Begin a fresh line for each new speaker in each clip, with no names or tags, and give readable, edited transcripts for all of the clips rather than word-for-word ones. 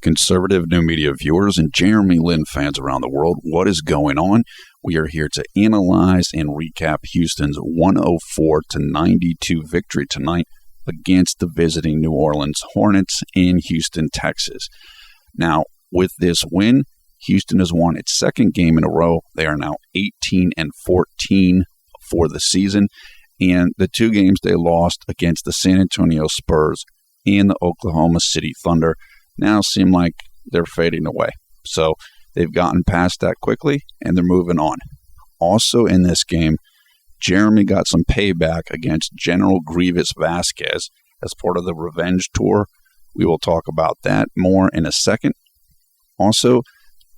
Conservative new media viewers and Jeremy Lin fans around the world, what is going on? We are here to analyze and recap Houston's 104-92 victory tonight against the visiting New Orleans Hornets in Houston, Texas. Now, with this win, Houston has won its second game in a row. They are now 18-14 for the season, and the two games they lost against the San Antonio Spurs and the Oklahoma City Thunder now seem like they're fading away. So they've gotten past that quickly, and they're moving on. Also in this game, Jeremy got some payback against General Grievous Vasquez as part of the revenge tour. We will talk about that more in a second. Also,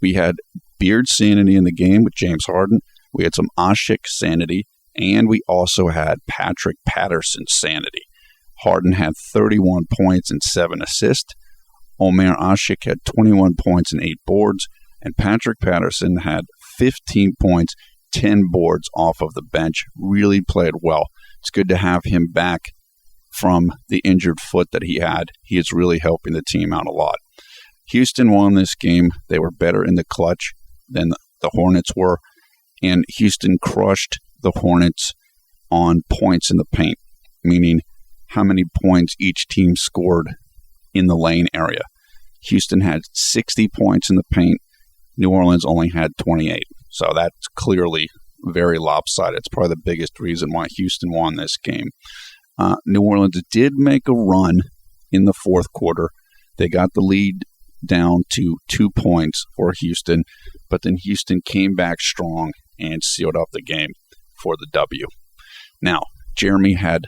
we had Beard sanity in the game with James Harden. We had some Asik sanity, and we also had Patrick Patterson sanity. Harden had 31 points and 7 assists. Omer Asik had 21 points and 8 boards, and Patrick Patterson had 15 points, 10 boards off of the bench. Really played well. It's good to have him back from the injured foot that he had. He is really helping the team out a lot. Houston won this game. They were better in the clutch than the Hornets were, and Houston crushed the Hornets on points in the paint, meaning how many points each team scored in the lane area. Houston had 60 points in the paint. New Orleans only had 28. So that's clearly very lopsided. It's probably the biggest reason why Houston won this game. New Orleans did make a run in the fourth quarter. They got the lead down to 2 points for Houston, but then Houston came back strong and sealed up the game for the W. Now, Jeremy had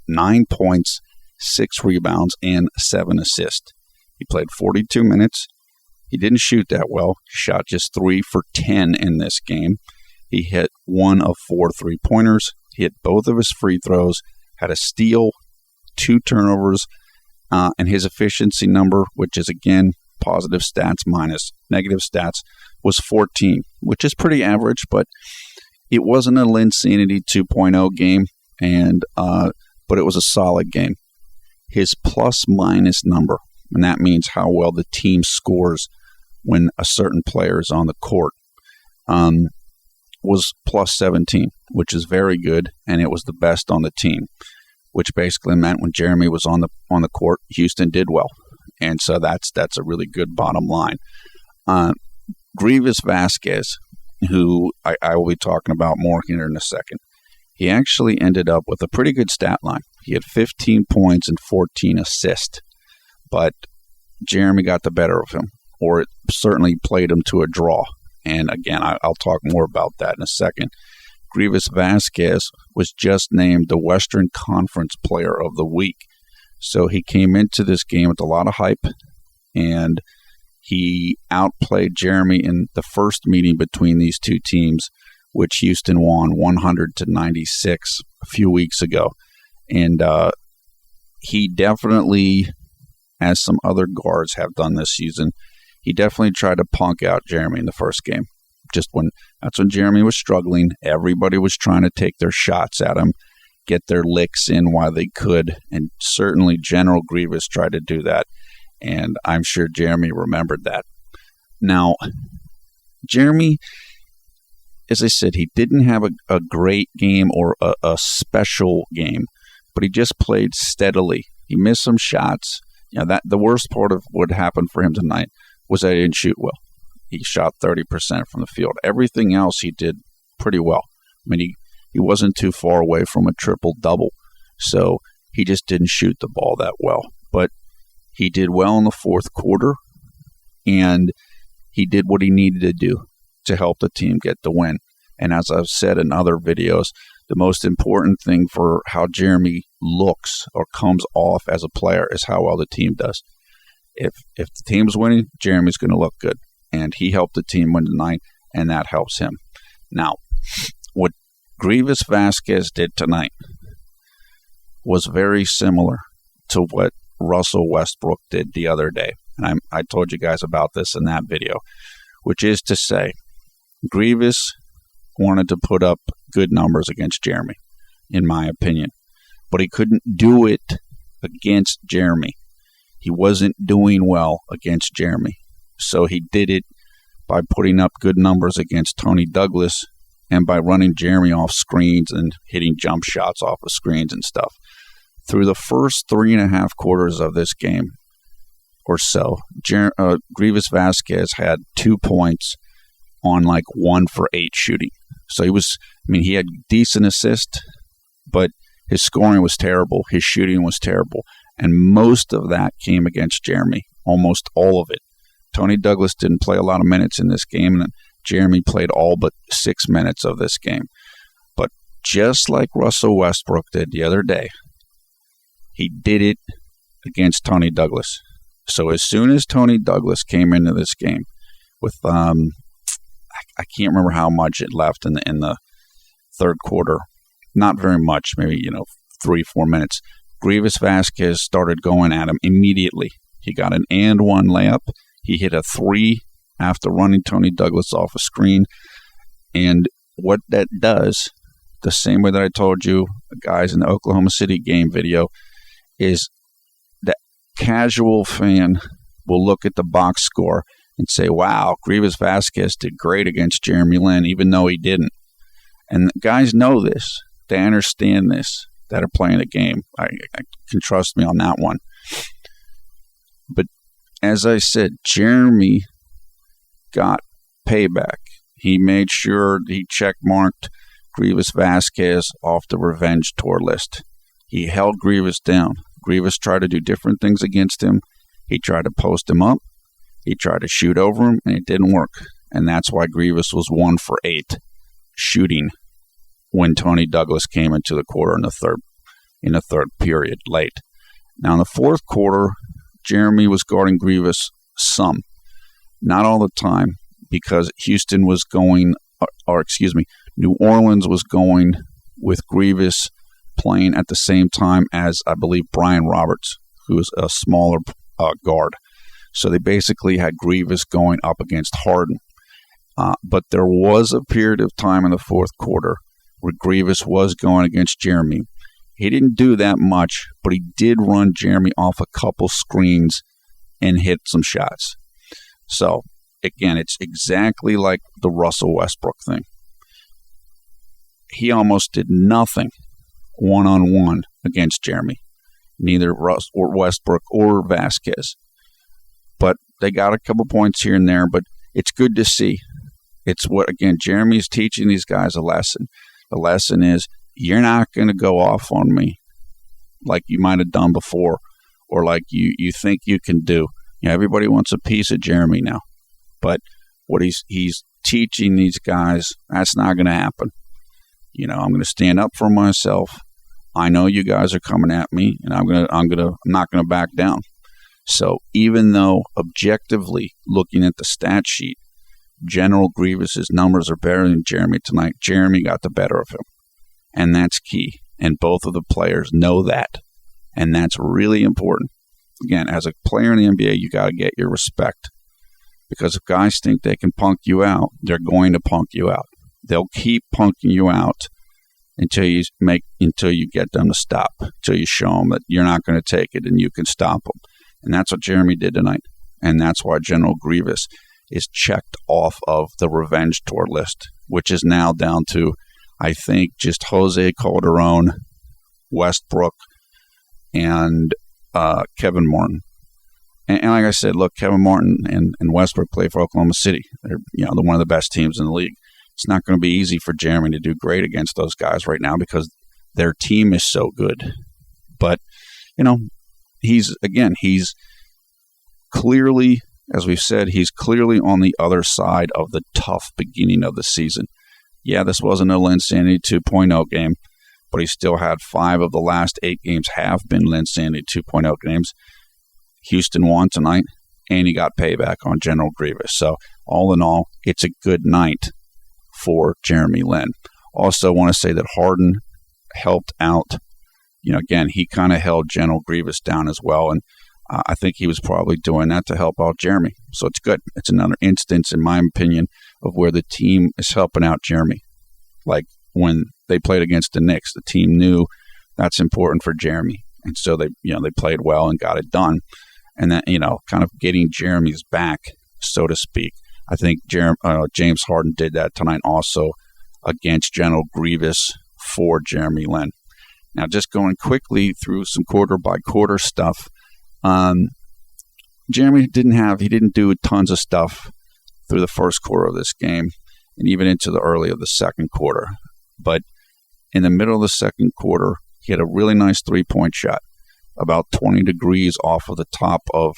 9 points, 6 rebounds, and 7 assists. He played 42 minutes. He didn't shoot that well. He shot just 3 for 10 in this game. He hit 1 of 4 3-pointers. He hit both of his free throws, had a steal, 2 turnovers, and his efficiency number, which is, again, positive stats minus negative stats, was 14, which is pretty average, but it wasn't a Linsanity 2.0 game, and but it was a solid game. His plus-minus number, and that means how well the team scores when a certain player is on the court, was plus 17, which is very good, and it was the best on the team, which basically meant when Jeremy was on the court, Houston did well, and so that's a really good bottom line. Grievous Vasquez, who I will be talking about more here in a second, he actually ended up with a pretty good stat line. He had 15 points and 14 assists, but Jeremy got the better of him, or it certainly played him to a draw. And again, I'll talk more about that in a second. Grievous Vasquez was just named the Western Conference Player of the Week. So he came into this game with a lot of hype, and he outplayed Jeremy in the first meeting between these two teams, which Houston won 100-96 a few weeks ago. And he definitely, as some other guards have done this season, he definitely tried to punk out Jeremy in the first game. That's when Jeremy was struggling. Everybody was trying to take their shots at him, get their licks in while they could, and certainly General Grievous tried to do that, and I'm sure Jeremy remembered that. Now, Jeremy, as I said, he didn't have a great game or a special game, but he just played steadily. He missed some shots. That the worst part of what happened for him tonight was that he didn't shoot well. He shot 30% from the field. Everything else he did pretty well. I mean, he wasn't too far away from a triple-double, so he just didn't shoot the ball that well. But he did well in the fourth quarter, and he did what he needed to do to help the team get the win. And as I've said in other videos, the most important thing for how Jeremy looks or comes off as a player is how well the team does. If the team's winning, Jeremy's going to look good. And he helped the team win tonight, and that helps him. Now, what Grievous Vasquez did tonight was very similar to what Russell Westbrook did the other day. And I told you guys about this in that video, which is to say, Grievous wanted to put up good numbers against Jeremy, in my opinion. But he couldn't do it against Jeremy. he wasn't doing well against Jeremy. So he did it by putting up good numbers against Tony Douglas and by running Jeremy off screens and hitting jump shots off of screens and stuff. Through the first 3.5 quarters of this game or so, Grievous Vasquez had 2 points on like 1 for 8 shooting. So he had decent assist, but his scoring was terrible. His shooting was terrible. And most of that came against Jeremy, almost all of it. Tony Douglas didn't play a lot of minutes in this game, and Jeremy played all but 6 minutes of this game. But just like Russell Westbrook did the other day, he did it against Tony Douglas. So as soon as Tony Douglas came into this game with, I can't remember how much it left in the third quarter, not very much, maybe 3-4 minutes. Grievous Vasquez started going at him immediately. He got an and one layup. He hit a 3 after running Tony Douglas off a screen. And what that does, the same way that I told you, guys, in the Oklahoma City game video, is the casual fan will look at the box score and say, wow, Grievous Vasquez did great against Jeremy Lin, even though he didn't. And the guys know this. They understand this, that are playing the game. I can trust me on that one. But as I said, Jeremy got payback. He made sure he checkmarked Grievous Vasquez off the revenge tour list. He held Grievous down. Grievous tried to do different things against him. He tried to post him up. He tried to shoot over him, and it didn't work. And that's why Grievous was 1 for 8 shooting when Tony Douglas came into the quarter in the third period late. Now in the fourth quarter, Jeremy was guarding Grievous some, not all the time, because New Orleans was going with Grievous playing at the same time as, I believe, Brian Roberts, who is a smaller guard. So they basically had Grievous going up against Harden. But there was a period of time in the fourth quarter where Grievous was going against Jeremy. He didn't do that much, but he did run Jeremy off a couple screens and hit some shots. So, again, it's exactly like the Russell Westbrook thing. He almost did nothing one-on-one against Jeremy, neither Russ or Westbrook or Vasquez. But they got a couple points here and there, but it's good to see. It's what, again, Jeremy's teaching these guys a lesson. The lesson is, you're not going to go off on me like you might have done before or like you think you can do. Everybody wants a piece of Jeremy now. But what he's teaching these guys, that's not going to happen. I'm going to stand up for myself. I know you guys are coming at me, and I'm not going to back down. So even though objectively looking at the stat sheet, General Grievous's numbers are better than Jeremy tonight, Jeremy got the better of him. And that's key. And both of the players know that. And that's really important. Again, as a player in the NBA, you got to get your respect. Because if guys think they can punk you out, they're going to punk you out. They'll keep punking you out until you get them to stop, until you show them that you're not going to take it and you can stop them. And that's what Jeremy did tonight. And that's why General Grievous is checked off of the revenge tour list, which is now down to, I think, just Jose Calderon, Westbrook, and Kevin Martin. And like I said, look, Kevin Martin and Westbrook play for Oklahoma City. They're one of the best teams in the league. It's not going to be easy for Jeremy to do great against those guys right now because their team is so good. But, he's clearly, as we've said, he's clearly on the other side of the tough beginning of the season. Yeah, this wasn't a Linsanity 2.0 game, but he still had 5 of the last 8 games have been Linsanity 2.0 games. Houston won tonight, and he got payback on General Grievous. So, all in all, it's a good night for Jeremy Lin. Also want to say that Harden helped out. Again, he kind of held General Grievous down as well, and I think he was probably doing that to help out Jeremy. So it's good. It's another instance, in my opinion, of where the team is helping out Jeremy. Like when they played against the Knicks, the team knew that's important for Jeremy. And so they played well and got it done. and that, kind of getting Jeremy's back, so to speak. I think James Harden did that tonight also against General Grievous for Jeremy Lin. Now, just going quickly through some quarter-by-quarter stuff, Jeremy didn't do tons of stuff through the first quarter of this game and even into the early of the second quarter. But in the middle of the second quarter, he had a really nice three-point shot, about 20 degrees off of the top of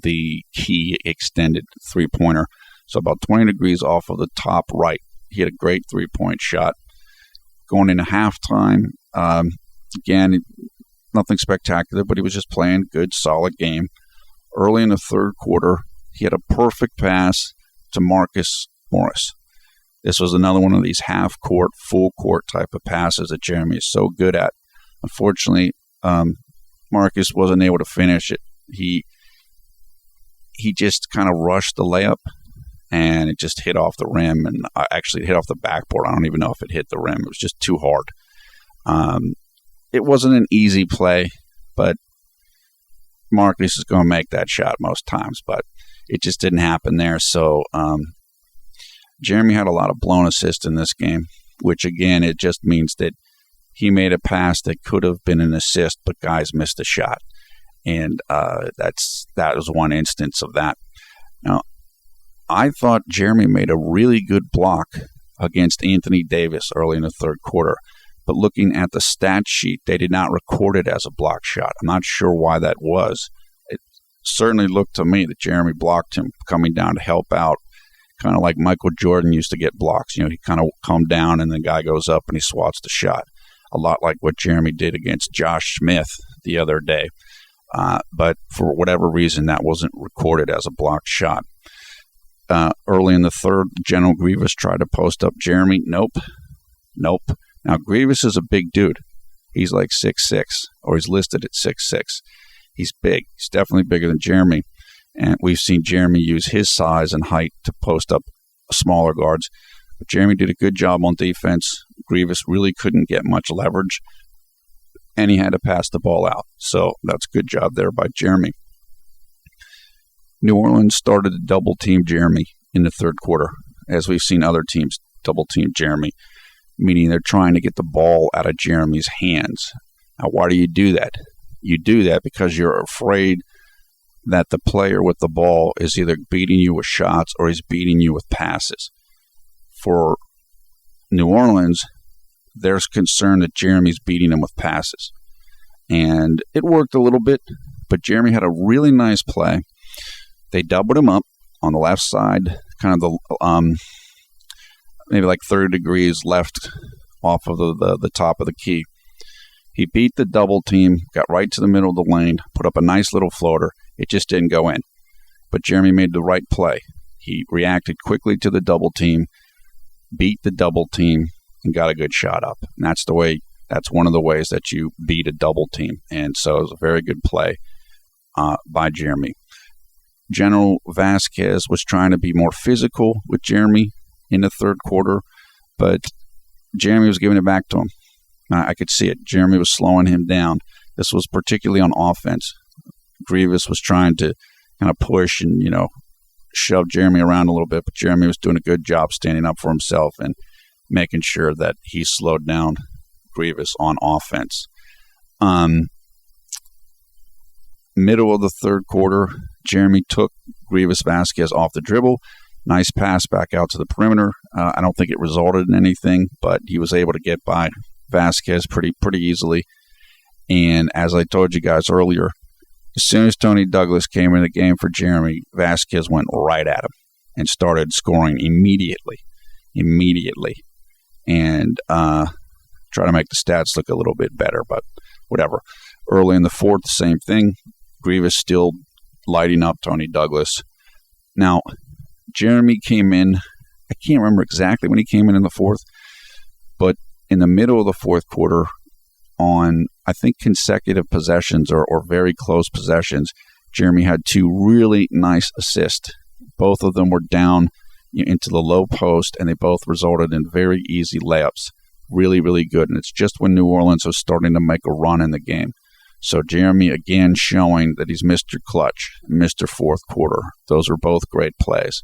the key extended three-pointer. So about 20 degrees off of the top right. He had a great three-point shot. Going into halftime, again, nothing spectacular, but he was just playing a good, solid game. Early in the third quarter, he had a perfect pass to Marcus Morris. This was another one of these half-court, full-court type of passes that Jeremy is so good at. Unfortunately, Marcus wasn't able to finish it. He just kind of rushed the layup, and it just hit off the rim, and actually hit off the backboard. I don't even know if it hit the rim. It was just too hard. It wasn't an easy play, but Marcus is going to make that shot most times, but it just didn't happen there. So Jeremy had a lot of blown assists in this game, which, again, it just means that he made a pass that could have been an assist, but guys missed a shot. And that was one instance of that. Now, I thought Jeremy made a really good block against Anthony Davis early in the third quarter. But looking at the stat sheet, they did not record it as a block shot. I'm not sure why that was. It certainly looked to me that Jeremy blocked him coming down to help out, kind of like Michael Jordan used to get blocks. He kind of come down and the guy goes up and he swats the shot. A lot like what Jeremy did against Josh Smith the other day. But for whatever reason, that wasn't recorded as a blocked shot. Early in the third, General Grievous tried to post up Jeremy. Nope. Now, Grievous is a big dude. He's like 6'6", or he's listed at 6'6". He's big. He's definitely bigger than Jeremy. And we've seen Jeremy use his size and height to post up smaller guards. But Jeremy did a good job on defense. Grievous really couldn't get much leverage, and he had to pass the ball out. So that's a good job there by Jeremy. New Orleans started to double-team Jeremy in the third quarter, as we've seen other teams double-team Jeremy, meaning they're trying to get the ball out of Jeremy's hands. Now, why do you do that? You do that because you're afraid that the player with the ball is either beating you with shots or he's beating you with passes. For New Orleans, there's concern that Jeremy's beating them with passes. And it worked a little bit, but Jeremy had a really nice play. They doubled him up on the left side, kind of the maybe like 30 degrees left off of the top of the key. He beat the double team, got right to the middle of the lane, put up a nice little floater. It just didn't go in. But Jeremy made the right play. He reacted quickly to the double team, beat the double team, and got a good shot up. And that's one of the ways that you beat a double team. And so it was a very good play by Jeremy. General Vasquez was trying to be more physical with Jeremy in the third quarter, but Jeremy was giving it back to him. I could see it. Jeremy was slowing him down. This was particularly on offense. Grievous was trying to kind of push and, shove Jeremy around a little bit, but Jeremy was doing a good job standing up for himself and making sure that he slowed down Grievous on offense. Middle of the third quarter, Jeremy took Grievous Vasquez off the dribble. Nice pass back out to the perimeter. I don't think it resulted in anything, but he was able to get by Vasquez pretty easily. And as I told you guys earlier, as soon as Tony Douglas came in the game for Jeremy, Vasquez went right at him and started scoring immediately. And try to make the stats look a little bit better, but whatever. Early in the fourth, same thing. Grievous still lighting up Tony Douglas. Now, Jeremy came in, I can't remember exactly when he came in the fourth, but in the middle of the fourth quarter on, I think, consecutive possessions or very close possessions, Jeremy had two really nice assists. Both of them were down into the low post, and they both resulted in very easy layups. Really, really good. And it's just when New Orleans was starting to make a run in the game. So Jeremy again showing that he's Mr. Clutch, Mr. Fourth Quarter. Those were both great plays.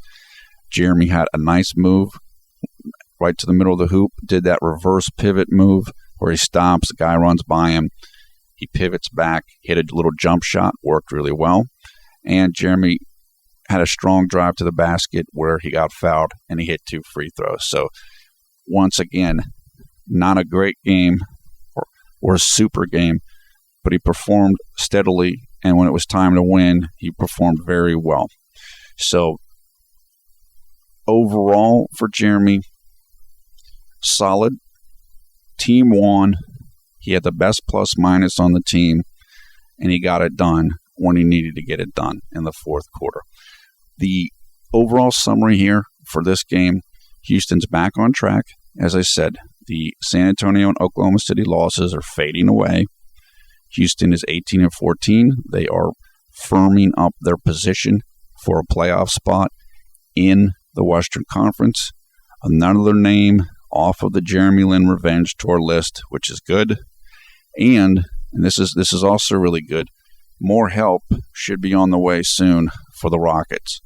Jeremy had a nice move right to the middle of the hoop, did that reverse pivot move where he stops, the guy runs by him, he pivots back, hit a little jump shot, worked really well. And Jeremy had a strong drive to the basket where he got fouled and he hit 2 free throws. So once again, not a great game or a super game, but he performed steadily, and when it was time to win, he performed very well. So overall for Jeremy, solid. Team won. He had the best plus-minus on the team, and he got it done when he needed to get it done in the fourth quarter. The overall summary here for this game, Houston's back on track. As I said, the San Antonio and Oklahoma City losses are fading away. Houston is 18-14. They are firming up their position for a playoff spot in the Western Conference. Another name off of the Jeremy Lin Revenge Tour list, which is good. And this is also really good, more help should be on the way soon for the Rockets.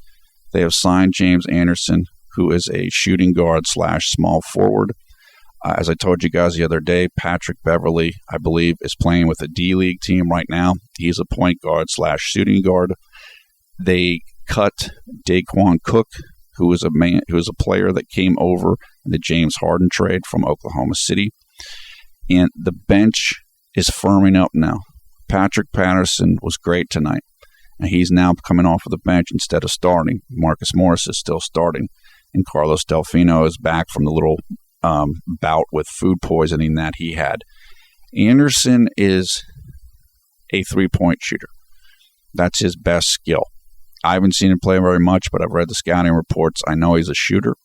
They have signed James Anderson, who is a shooting guard / small forward. As I told you guys the other day, Patrick Beverley, I believe, is playing with a D-League team right now. He's a point guard / shooting guard. They cut Daquan Cook, who is a player that came over in the James Harden trade from Oklahoma City. And the bench is firming up now. Patrick Patterson was great tonight, and he's now coming off of the bench instead of starting. Marcus Morris is still starting, and Carlos Delfino is back from the little bout with food poisoning that he had. Anderson is a three-point shooter. That's his best skill. I haven't seen him play very much, but I've read the scouting reports. I know he's a shooter.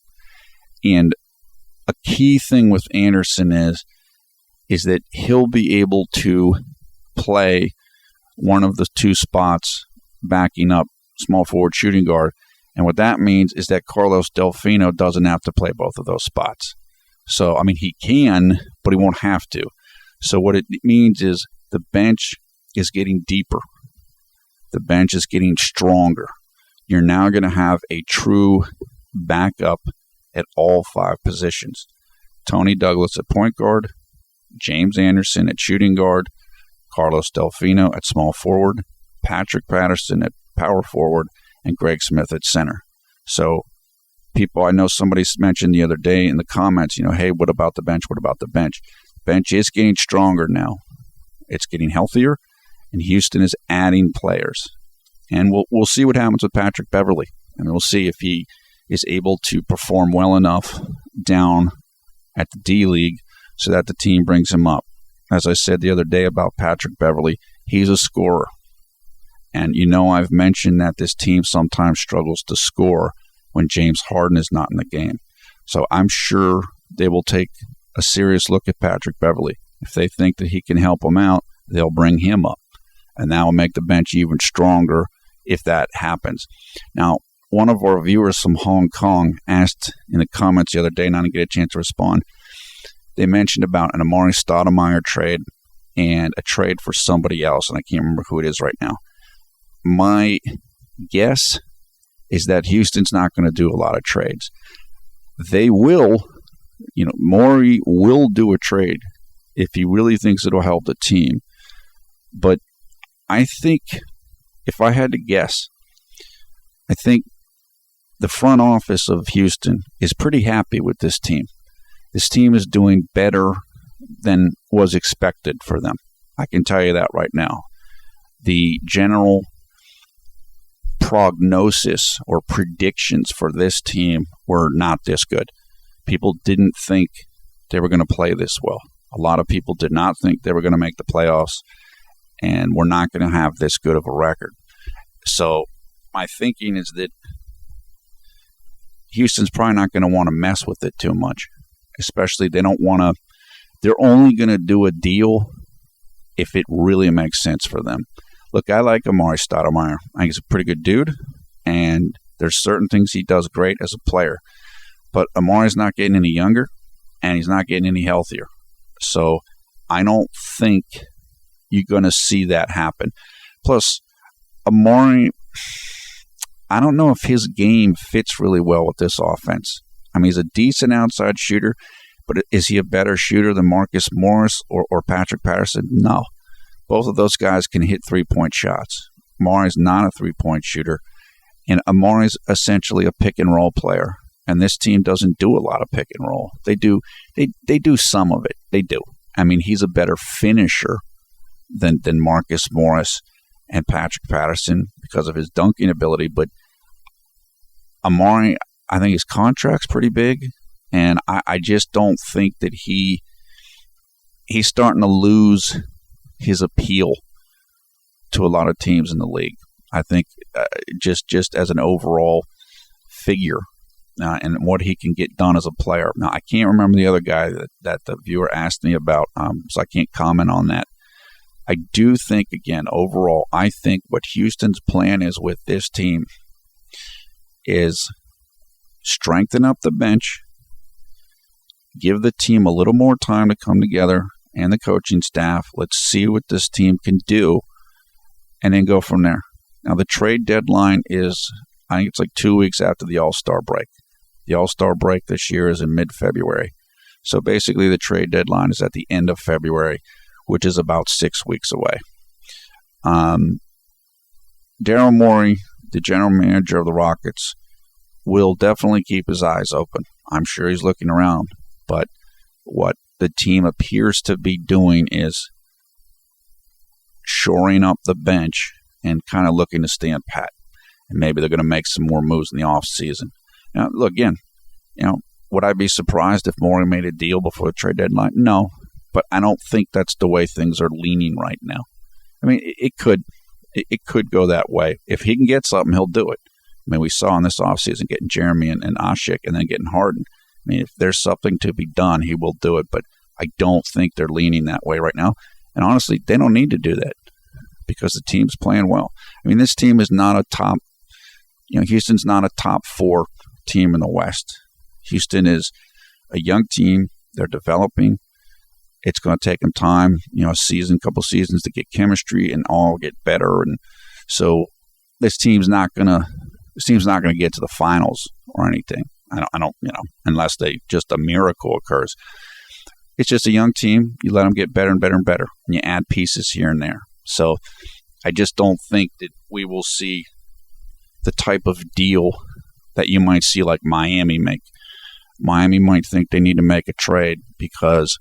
And a key thing with Anderson is that he'll be able to play one of the two spots backing up small forward shooting guard. And what that means is that Carlos Delfino doesn't have to play both of those spots. So, I mean, he can, but he won't have to. So what it means is the bench is getting deeper. The bench is getting stronger. You're now going to have a true backup at all 5 positions. Tony Douglas at point guard, James Anderson at shooting guard, Carlos Delfino at small forward, Patrick Patterson at power forward, and Greg Smith at center. So people, I know somebody mentioned the other day in the comments, hey, what about the bench? What about the bench? Bench is getting stronger now. It's getting healthier, and Houston is adding players. And we'll see what happens with Patrick Beverley. And we'll see if he is able to perform well enough down at the D-League so that the team brings him up. As I said the other day about Patrick Beverley, he's a scorer. And I've mentioned that this team sometimes struggles to score when James Harden is not in the game. So I'm sure they will take a serious look at Patrick Beverley. If they think that he can help them out, they'll bring him up. And that will make the bench even stronger if that happens. Now, one of our viewers from Hong Kong asked in the comments the other day, and I didn't get a chance to respond. They mentioned about an Amari Stoudemire trade and a trade for somebody else, and I can't remember who it is right now. My guess is that Houston's not going to do a lot of trades. They will, Morey will do a trade if he really thinks it'll help the team. But I think, if I had to guess, I think the front office of Houston is pretty happy with this team. This team is doing better than was expected for them. I can tell you that right now. The general prognosis or predictions for this team were not this good. People didn't think they were going to play this well. A lot of people did not think they were going to make the playoffs, and we're not going to have this good of a record. So my thinking is that Houston's probably not going to want to mess with it too much. Especially they're only going to do a deal if it really makes sense for them. Look, I like Amari Stoudemire. I think he's a pretty good dude, and there's certain things he does great as a player. But Amari's not getting any younger, and he's not getting any healthier. So I don't think you're going to see that happen. Plus, Amari, I don't know if his game fits really well with this offense. I mean, he's a decent outside shooter, but is he a better shooter than Marcus Morris or Patrick Patterson? No. Both of those guys can hit three-point shots. Amari's not a three-point shooter, and Amari's essentially a pick-and-roll player. And this team doesn't do a lot of pick and roll. They do some of it. They do. I mean, he's a better finisher than Marcus Morris and Patrick Patterson because of his dunking ability. But Amari, I think his contract's pretty big, and I just don't think that he's starting to lose his appeal to a lot of teams in the league. I think just as an overall figure. And what he can get done as a player. Now, I can't remember the other guy that the viewer asked me about, so I can't comment on that. I do think, again, overall, I think what Houston's plan is with this team is strengthen up the bench, give the team a little more time to come together, and the coaching staff. Let's see what this team can do, and then go from there. Now, the trade deadline is, I think it's like 2 weeks after the All-Star break. The All-Star break this year is in mid-February. So basically the trade deadline is at the end of February, which is about 6 weeks away. Daryl Morey, the general manager of the Rockets, will definitely keep his eyes open. I'm sure he's looking around. But what the team appears to be doing is shoring up the bench and kind of looking to stand pat. And maybe they're going to make some more moves in the offseason. Now, look, again, would I be surprised if Morey made a deal before the trade deadline? No, but I don't think that's the way things are leaning right now. I mean, it could go that way. If he can get something, he'll do it. I mean, we saw in this offseason getting Jeremy and Ashik and then getting Harden. I mean, if there's something to be done, he will do it, but I don't think they're leaning that way right now. And honestly, they don't need to do that because the team's playing well. I mean, this team is not a top, Houston's not a top 4 team in the West. Houston is a young team. They're developing. It's going to take them time, a season, couple seasons to get chemistry and all get better. And so this team's not going to get to the finals or anything. I don't, unless just a miracle occurs. It's just a young team. You let them get better and better and better, and you add pieces here and there. So I just don't think that we will see the type of deal that you might see like Miami make. Miami might think they need to make a trade because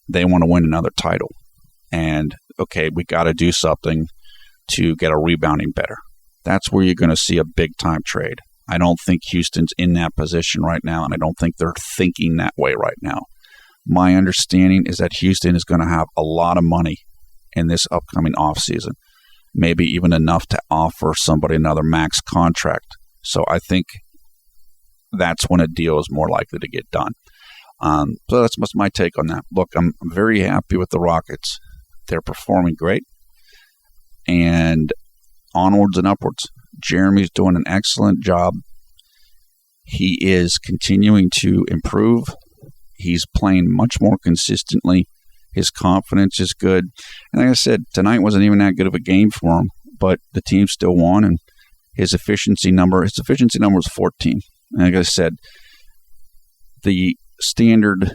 they want to win another title. And, okay, we got to do something to get our rebounding better. That's where you're going to see a big-time trade. I don't think Houston's in that position right now, and I don't think they're thinking that way right now. My understanding is that Houston is going to have a lot of money in this upcoming offseason, maybe even enough to offer somebody another max contract. So I think that's when a deal is more likely to get done. So that's my take on that. Look, I'm very happy with the Rockets. They're performing great. And onwards and upwards. Jeremy's doing an excellent job. He is continuing to improve. He's playing much more consistently. His confidence is good. And like I said, tonight wasn't even that good of a game for him, but the team still won, and his efficiency number was 14. And like I said, the standard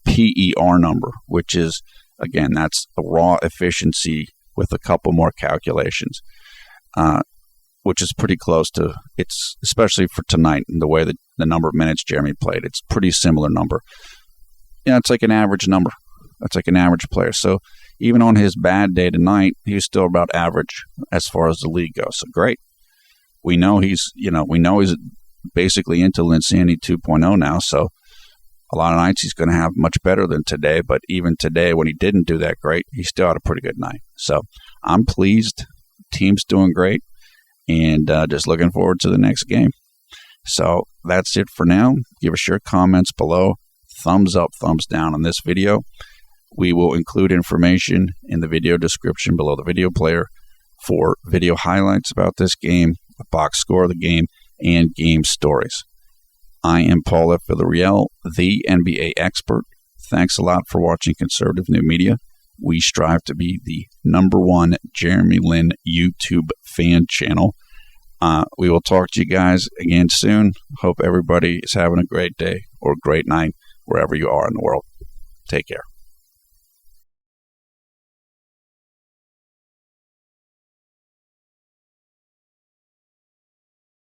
PER number, which is, again, that's a raw efficiency with a couple more calculations, which is pretty close to, it's especially for tonight and the way that the number of minutes Jeremy played, it's a pretty similar number. It's like an average number. That's like an average player. So even on his bad day tonight, he was still about average as far as the league goes. So great. We know he's basically into Linsanity 2.0 now. So a lot of nights he's going to have much better than today. But even today, when he didn't do that great, he still had a pretty good night. So I'm pleased. Team's doing great. And just looking forward to the next game. So that's it for now. Give us your comments below. Thumbs up, thumbs down on this video. We will include information in the video description below the video player for video highlights about this game, the box score of the game, and game stories. I am Paul F. Villarreal, the NBA expert. Thanks a lot for watching Conservative New Media. We strive to be the #1 Jeremy Lin YouTube fan channel. We will talk to you guys again soon. Hope everybody is having a great day or a great night wherever you are in the world. Take care.